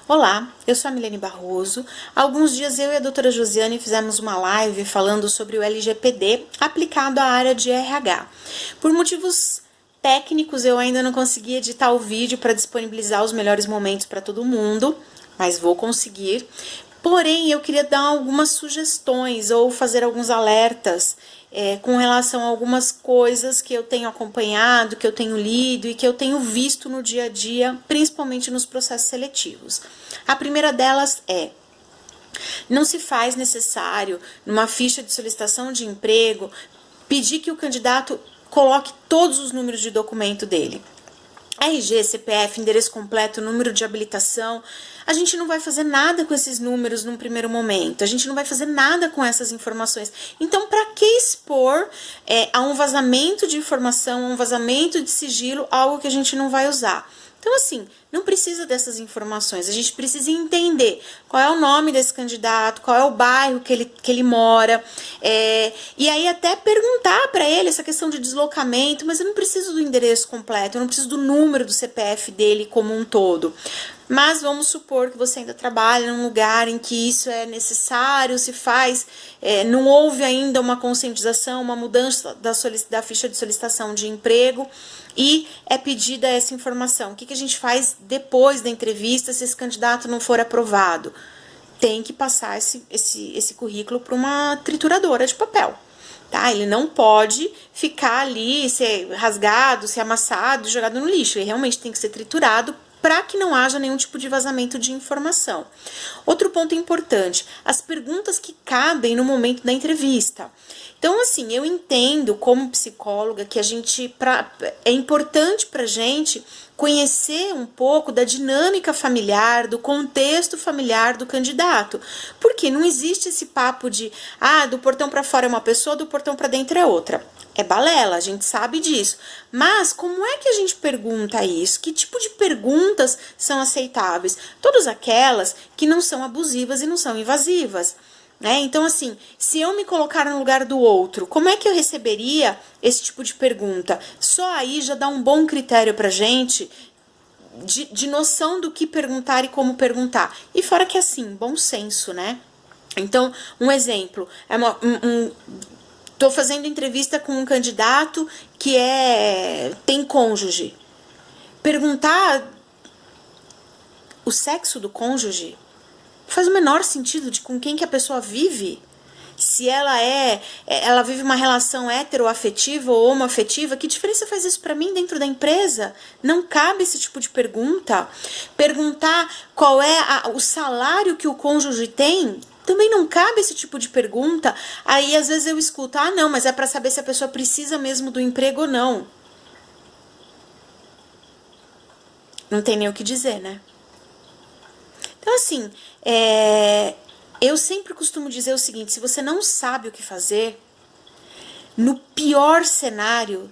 Olá, eu sou a Milene Barroso. Há alguns dias eu e a doutora Josiane fizemos uma live falando sobre o LGPD aplicado à área de RH. Por motivos técnicos, eu ainda não consegui editar o vídeo para disponibilizar os melhores momentos para todo mundo, mas vou conseguir. Porém, eu queria dar algumas sugestões ou fazer alguns alertas com relação a algumas coisas que eu tenho acompanhado, que eu tenho lido e que eu tenho visto no dia a dia, principalmente nos processos seletivos. A primeira delas é: não se faz necessário, numa ficha de solicitação de emprego, pedir que o candidato coloque todos os números de documento dele. RG, CPF, endereço completo, número de habilitação. A gente não vai fazer nada com esses números num primeiro momento. A gente não vai fazer nada com essas informações. Então, para que expor a um vazamento de informação, a um vazamento de sigilo, algo que a gente não vai usar? Então, assim, não precisa dessas informações. A gente precisa entender qual é o nome desse candidato, qual é o bairro que ele mora. E aí até perguntar para ele essa questão de deslocamento, mas eu não preciso do endereço completo, eu não preciso do número do CPF dele como um todo. Mas vamos supor que você ainda trabalha num lugar em que isso é necessário, se faz, não houve ainda uma conscientização, uma mudança da ficha de solicitação de emprego e é pedida essa informação. O que a gente faz depois da entrevista se esse candidato não for aprovado? Tem que passar esse currículo para uma trituradora de papel. Tá? Ele não pode ficar ali, ser rasgado, ser amassado, jogado no lixo. Ele realmente tem que ser triturado para que não haja nenhum tipo de vazamento de informação. Outro ponto importante: as perguntas que cabem no momento da entrevista. Então, assim, eu entendo como psicóloga que é importante pra gente conhecer um pouco da dinâmica familiar, do contexto familiar do candidato. Porque não existe esse papo de, do portão para fora é uma pessoa, do portão para dentro é outra. É balela, a gente sabe disso. Mas como é que a gente pergunta isso? Que tipo de perguntas são aceitáveis? Todas aquelas que não são abusivas e não são invasivas. Então, assim, se eu me colocar no lugar do outro, como é que eu receberia esse tipo de pergunta? Só aí já dá um bom critério pra gente de noção do que perguntar e como perguntar. E fora que, assim, bom senso, né? Então, um exemplo, tô fazendo entrevista com um candidato que tem cônjuge. Perguntar o sexo do cônjuge faz o menor sentido de com quem que a pessoa vive. Se ela vive uma relação heteroafetiva ou homoafetiva, que diferença faz isso para mim dentro da empresa? Não cabe esse tipo de pergunta. Perguntar qual é o salário que o cônjuge tem, também não cabe esse tipo de pergunta. Aí às vezes eu escuto, não, mas é para saber se a pessoa precisa mesmo do emprego ou não. Não tem nem o que dizer, né? Então, assim, eu sempre costumo dizer o seguinte: se você não sabe o que fazer, no pior cenário,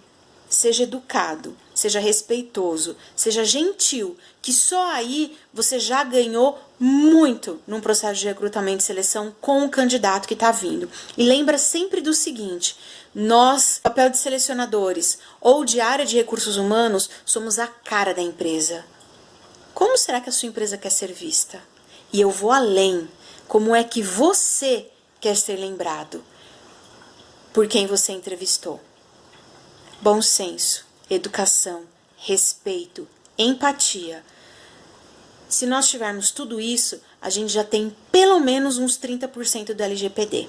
seja educado, seja respeitoso, seja gentil, que só aí você já ganhou muito num processo de recrutamento e seleção com o candidato que está vindo. E lembra sempre do seguinte: nós, papel de selecionadores ou de área de recursos humanos, somos a cara da empresa. Como será que a sua empresa quer ser vista? E eu vou além. Como é que você quer ser lembrado por quem você entrevistou? Bom senso, educação, respeito, empatia. Se nós tivermos tudo isso, a gente já tem pelo menos uns 30% do LGPD.